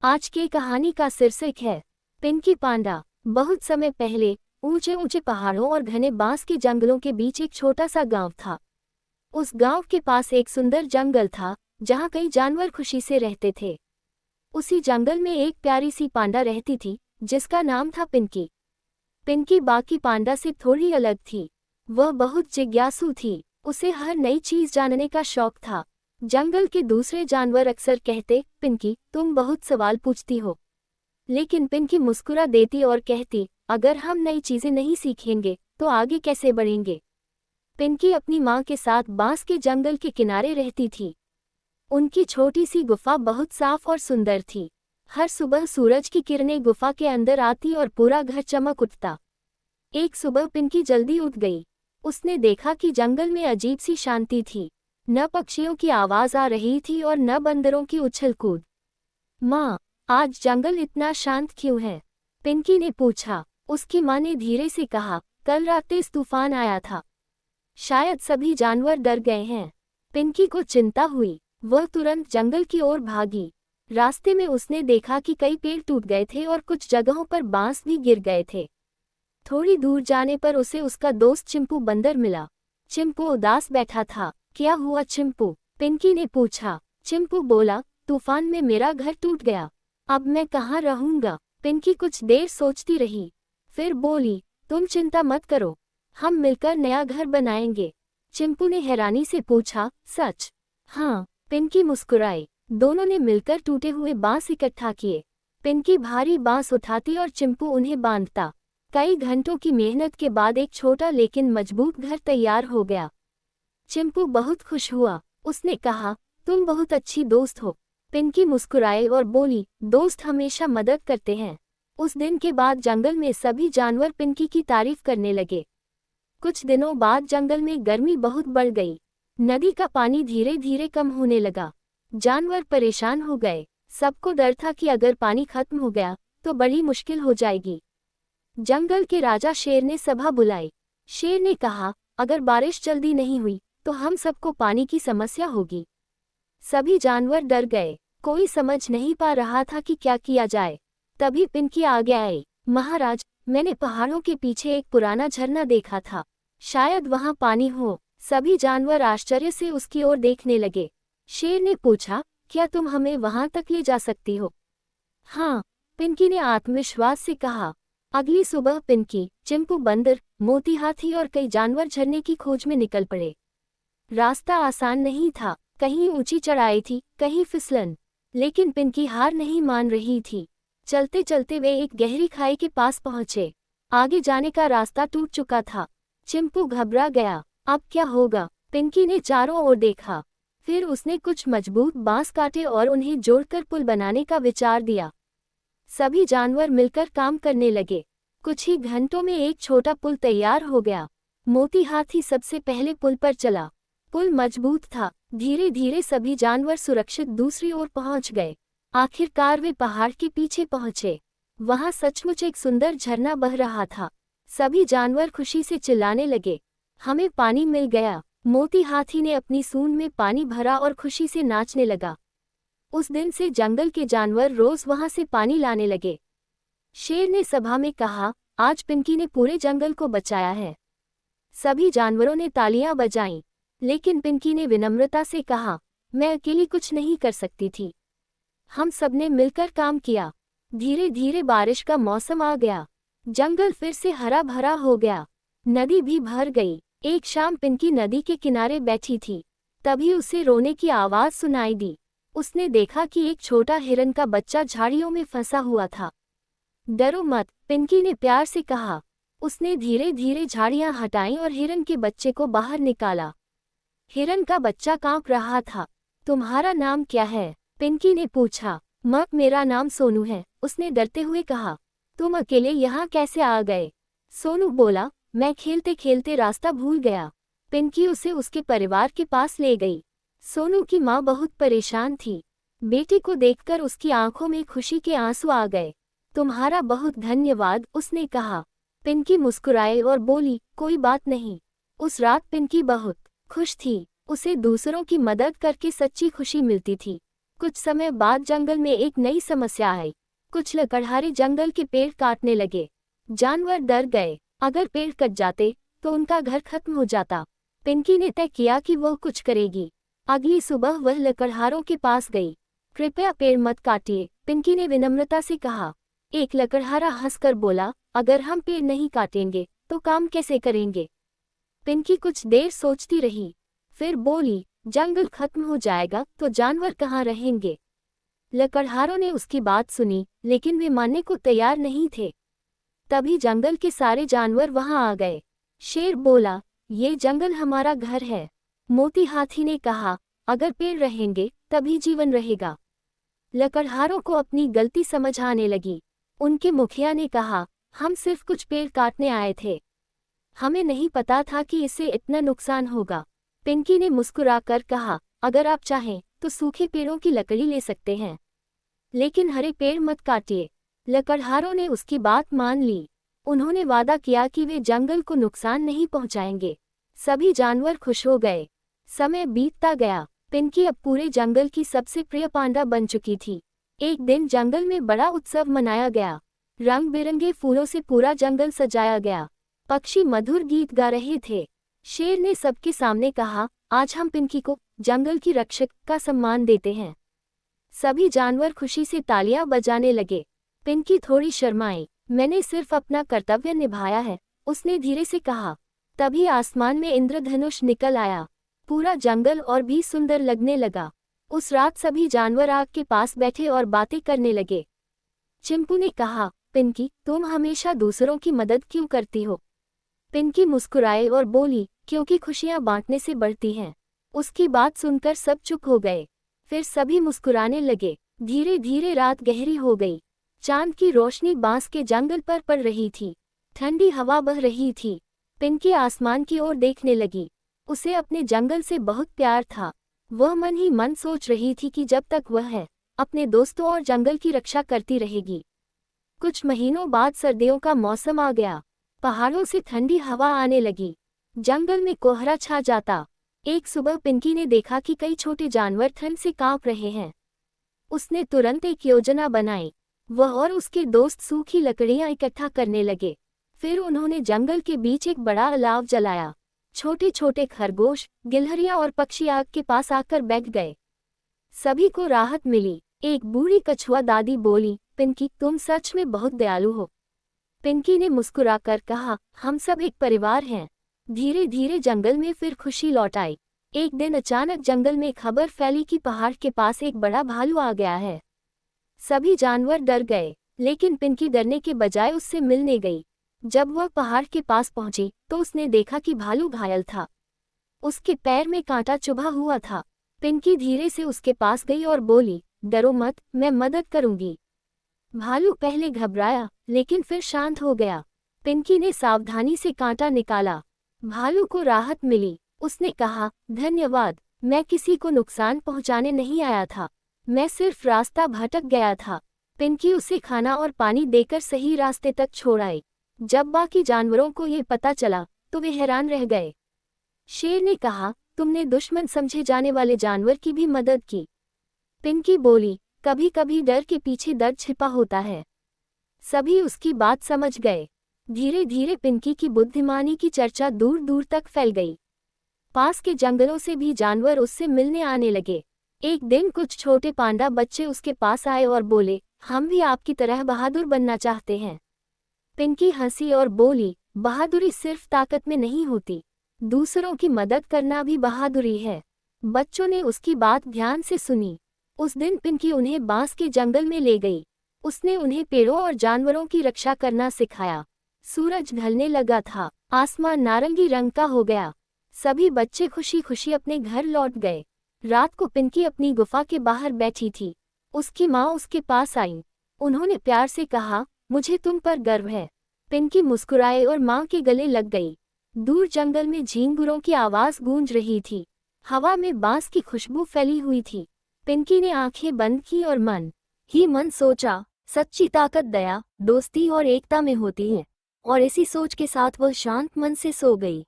आज की कहानी का शीर्षक है पिंकी पांडा। बहुत समय पहले ऊंचे ऊंचे पहाड़ों और घने बांस के जंगलों के बीच एक छोटा सा गांव था। उस गांव के पास एक सुंदर जंगल था जहां कई जानवर खुशी से रहते थे। उसी जंगल में एक प्यारी सी पांडा रहती थी जिसका नाम था पिंकी। पिंकी बाकी पांडा से थोड़ी अलग थी। वह बहुत जिज्ञासु थी। उसे हर नई चीज जानने का शौक था। जंगल के दूसरे जानवर अक्सर कहते, पिंकी तुम बहुत सवाल पूछती हो। लेकिन पिंकी मुस्कुरा देती और कहती, अगर हम नई चीजें नहीं सीखेंगे तो आगे कैसे बढ़ेंगे। पिंकी अपनी माँ के साथ बांस के जंगल के किनारे रहती थी। उनकी छोटी सी गुफा बहुत साफ और सुंदर थी। हर सुबह सूरज की किरणें गुफा के अंदर आती और पूरा घर चमक उठता। एक सुबह पिंकी जल्दी उठ गई। उसने देखा कि जंगल में अजीब सी शांति थी। न पक्षियों की आवाज आ रही थी और न बंदरों की उछल कूद। माँ, आज जंगल इतना शांत क्यों है? पिंकी ने पूछा। उसकी माँ ने धीरे से कहा, कल रात तेज तूफान आया था। शायद सभी जानवर डर गए हैं। पिंकी को चिंता हुई। वह तुरंत जंगल की ओर भागी। रास्ते में उसने देखा कि कई पेड़ टूट गए थे और कुछ जगहों पर बांस भी गिर गए थे। थोड़ी दूर जाने पर उसे उसका दोस्त चिंपू बंदर मिला। चिंपू उदास बैठा था। क्या हुआ चिंपू? पिंकी ने पूछा। चिंपू बोला, तूफान में मेरा घर टूट गया। अब मैं कहाँ रहूंगा? पिंकी कुछ देर सोचती रही। फिर बोली, तुम चिंता मत करो, हम मिलकर नया घर बनाएंगे। चिंपू ने हैरानी से पूछा, सच? हाँ, पिंकी मुस्कुराई। दोनों ने मिलकर टूटे हुए बांस इकट्ठा किए। पिंकी भारी बांस उठाती और चिंपू उन्हें बांधता। कई घंटों की मेहनत के बाद एक छोटा लेकिन मजबूत घर तैयार हो गया। चिंपू बहुत खुश हुआ। उसने कहा, तुम बहुत अच्छी दोस्त हो। पिंकी मुस्कुराई और बोली, दोस्त हमेशा मदद करते हैं। उस दिन के बाद जंगल में सभी जानवर पिंकी की तारीफ करने लगे। कुछ दिनों बाद जंगल में गर्मी बहुत बढ़ गई। नदी का पानी धीरे धीरे कम होने लगा। जानवर परेशान हो गए। सबको डर था कि अगर पानी खत्म हो गया तो बड़ी मुश्किल हो जाएगी। जंगल के राजा शेर ने सभा बुलाई। शेर ने कहा, अगर बारिश जल्दी नहीं हुई तो हम सबको पानी की समस्या होगी। सभी जानवर डर गए। कोई समझ नहीं पा रहा था कि क्या किया जाए। तभी पिंकी आगे आई। महाराज, मैंने पहाड़ों के पीछे एक पुराना झरना देखा था। शायद वहां पानी हो। सभी जानवर आश्चर्य से उसकी ओर देखने लगे। शेर ने पूछा, क्या तुम हमें वहां तक ले जा सकती हो? हाँ, पिंकी ने आत्मविश्वास से कहा। अगली सुबह पिंकी, चिंपू बंदर, मोती हाथी और कई जानवर झरने की खोज में निकल पड़े। रास्ता आसान नहीं था। कहीं ऊंची चढ़ाई थी, कहीं फिसलन। लेकिन पिंकी हार नहीं मान रही थी। चलते चलते वे एक गहरी खाई के पास पहुंचे। आगे जाने का रास्ता टूट चुका था। चिंपू घबरा गया। अब क्या होगा? पिंकी ने चारों ओर देखा। फिर उसने कुछ मजबूत बांस काटे और उन्हें जोड़कर पुल बनाने का विचार दिया। सभी जानवर मिलकर काम करने लगे। कुछ ही घंटों में एक छोटा पुल तैयार हो गया। मोती हाथी सबसे पहले पुल पर चला। पुल मजबूत था। धीरे धीरे सभी जानवर सुरक्षित दूसरी ओर पहुंच गए। आखिरकार वे पहाड़ के पीछे पहुंचे। वहां सचमुच एक सुंदर झरना बह रहा था। सभी जानवर खुशी से चिल्लाने लगे, हमें पानी मिल गया। मोती हाथी ने अपनी सूंड में पानी भरा और खुशी से नाचने लगा। उस दिन से जंगल के जानवर रोज वहां से पानी लाने लगे। शेर ने सभा में कहा, आज पिंकी ने पूरे जंगल को बचाया है। सभी जानवरों ने तालियां बजाईं। लेकिन पिंकी ने विनम्रता से कहा, मैं अकेली कुछ नहीं कर सकती थी। हम सबने मिलकर काम किया। धीरे धीरे बारिश का मौसम आ गया। जंगल फिर से हरा भरा हो गया। नदी भी भर गई। एक शाम पिंकी नदी के किनारे बैठी थी। तभी उसे रोने की आवाज सुनाई दी। उसने देखा कि एक छोटा हिरन का बच्चा झाड़ियों में फंसा हुआ था। डरो मत, पिंकी ने प्यार से कहा। उसने धीरे धीरे झाड़ियां हटाईं और हिरन के बच्चे को बाहर निकाला। हिरन का बच्चा कांप रहा था। तुम्हारा नाम क्या है? पिंकी ने पूछा। मेरा नाम सोनू है, उसने डरते हुए कहा। तुम अकेले यहाँ कैसे आ गए? सोनू बोला, मैं खेलते खेलते रास्ता भूल गया। पिंकी उसे उसके परिवार के पास ले गई। सोनू की माँ बहुत परेशान थी। बेटी को देखकर उसकी आंखों में खुशी के आंसू आ गए। तुम्हारा बहुत धन्यवाद, उसने कहा। पिंकी मुस्कुराई और बोली, कोई बात नहीं। उस रात पिंकी बहुत खुश थी। उसे दूसरों की मदद करके सच्ची खुशी मिलती थी। कुछ समय बाद जंगल में एक नई समस्या आई। कुछ लकड़हारे जंगल के पेड़ काटने लगे। जानवर डर गए, अगर पेड़ कट जाते तो उनका घर खत्म हो जाता। पिंकी ने तय किया कि वह कुछ करेगी। अगली सुबह वह लकड़हारों के पास गई। कृपया पेड़ मत काटिए, पिंकी ने विनम्रता से कहा। एक लकड़हारा हंसकर बोला, अगर हम पेड़ नहीं काटेंगे तो काम कैसे करेंगे? पिंकी कुछ देर सोचती रही, फिर बोली, जंगल खत्म हो जाएगा तो जानवर कहाँ रहेंगे? लकड़हारों ने उसकी बात सुनी, लेकिन वे मानने को तैयार नहीं थे। तभी जंगल के सारे जानवर वहां आ गए। शेर बोला, ये जंगल हमारा घर है। मोती हाथी ने कहा, अगर पेड़ रहेंगे तभी जीवन रहेगा। लकड़हारों को अपनी गलती समझ आने लगी। उनके मुखिया ने कहा, हम सिर्फ कुछ पेड़ काटने आए थे, हमें नहीं पता था कि इससे इतना नुकसान होगा। पिंकी ने मुस्कुराकर कहा, अगर आप चाहें तो सूखे पेड़ों की लकड़ी ले सकते हैं, लेकिन हरे पेड़ मत काटिए। लकड़हारों ने उसकी बात मान ली। उन्होंने वादा किया कि वे जंगल को नुकसान नहीं पहुंचाएंगे। सभी जानवर खुश हो गए। समय बीतता गया। पिंकी अब पूरे जंगल की सबसे प्रिय पांडा बन चुकी थी। एक दिन जंगल में बड़ा उत्सव मनाया गया। रंग बिरंगे फूलों से पूरा जंगल सजाया गया। पक्षी मधुर गीत गा रहे थे। शेर ने सबके सामने कहा, आज हम पिंकी को जंगल की रक्षक का सम्मान देते हैं। सभी जानवर खुशी से तालियां बजाने लगे। पिंकी थोड़ी शर्माई। मैंने सिर्फ अपना कर्तव्य निभाया है, उसने धीरे से कहा। तभी आसमान में इंद्रधनुष निकल आया। पूरा जंगल और भी सुंदर लगने लगा। उस रात सभी जानवर आग के पास बैठे और बातें करने लगे। चिंपू ने कहा, पिंकी, तुम हमेशा दूसरों की मदद क्यों करती हो? पिंकी मुस्कुराए और बोली, क्योंकि खुशियां बांटने से बढ़ती हैं। उसकी बात सुनकर सब चुप हो गए। फिर सभी मुस्कुराने लगे। धीरे धीरे रात गहरी हो गई। चांद की रोशनी बांस के जंगल पर पड़ रही थी। ठंडी हवा बह रही थी। पिंकी आसमान की ओर देखने लगी। उसे अपने जंगल से बहुत प्यार था। वह मन ही मन सोच रही थी कि जब तक वह है, अपने दोस्तों और जंगल की रक्षा करती रहेगी। कुछ महीनों बाद सर्दियों का मौसम आ गया। पहाड़ों से ठंडी हवा आने लगी। जंगल में कोहरा छा जाता। एक सुबह पिंकी ने देखा कि कई छोटे जानवर ठंड से कांप रहे हैं। उसने तुरंत एक योजना बनाई। वह और उसके दोस्त सूखी लकड़ियां इकट्ठा करने लगे। फिर उन्होंने जंगल के बीच एक बड़ा अलाव जलाया। छोटे छोटे खरगोश, गिलहरियां और पक्षी आग के पास आकर बैठ गए। सभी को राहत मिली। एक बूढ़ी कछुआ दादी बोली, पिंकी, तुम सच में बहुत दयालु हो। पिंकी ने मुस्कुराकर कहा, हम सब एक परिवार हैं। धीरे धीरे जंगल में फिर खुशी लौट आई। एक दिन अचानक जंगल में खबर फैली कि पहाड़ के पास एक बड़ा भालू आ गया है। सभी जानवर डर गए, लेकिन पिंकी डरने के बजाय उससे मिलने गई। जब वह पहाड़ के पास पहुंची तो उसने देखा कि भालू घायल था। उसके पैर में कांटा चुभा हुआ था। पिंकी धीरे से उसके पास गई और बोली, डरो मत, मैं मदद करूंगी। भालू पहले घबराया, लेकिन फिर शांत हो गया। पिंकी ने सावधानी से कांटा निकाला। भालू को राहत मिली। उसने कहा, धन्यवाद, मैं किसी को नुकसान पहुंचाने नहीं आया था, मैं सिर्फ रास्ता भटक गया था। पिंकी उसे खाना और पानी देकर सही रास्ते तक छोड़ आई। जब बाकी जानवरों को ये पता चला तो वे हैरान रह गए। शेर ने कहा, तुमने दुश्मन समझे जाने वाले जानवर की भी मदद की। पिंकी बोली, कभी कभी डर के पीछे दर्द छिपा होता है। सभी उसकी बात समझ गए। धीरे धीरे पिंकी की बुद्धिमानी की चर्चा दूर दूर तक फैल गई। पास के जंगलों से भी जानवर उससे मिलने आने लगे। एक दिन कुछ छोटे पांडा बच्चे उसके पास आए और बोले, हम भी आपकी तरह बहादुर बनना चाहते हैं। पिंकी हंसी और बोली, बहादुरी सिर्फ ताकत में नहीं होती, दूसरों की मदद करना भी बहादुरी है। बच्चों ने उसकी बात ध्यान से सुनी। उस दिन पिंकी उन्हें बांस के जंगल में ले गई। उसने उन्हें पेड़ों और जानवरों की रक्षा करना सिखाया। सूरज ढलने लगा था। आसमान नारंगी रंग का हो गया। सभी बच्चे खुशी खुशी अपने घर लौट गए। रात को पिंकी अपनी गुफा के बाहर बैठी थी। उसकी माँ उसके पास आई। उन्होंने प्यार से कहा, मुझे तुम पर गर्व है। पिंकी मुस्कुराए और माँ के गले लग गई। दूर जंगल में झींगुरों की आवाज गूंज रही थी। हवा में बांस की खुशबू फैली हुई थी। पिंकी ने आंखें बंद की और मन ही मन सोचा, सच्ची ताकत दया, दोस्ती और एकता में होती है। और इसी सोच के साथ वह शांत मन से सो गई।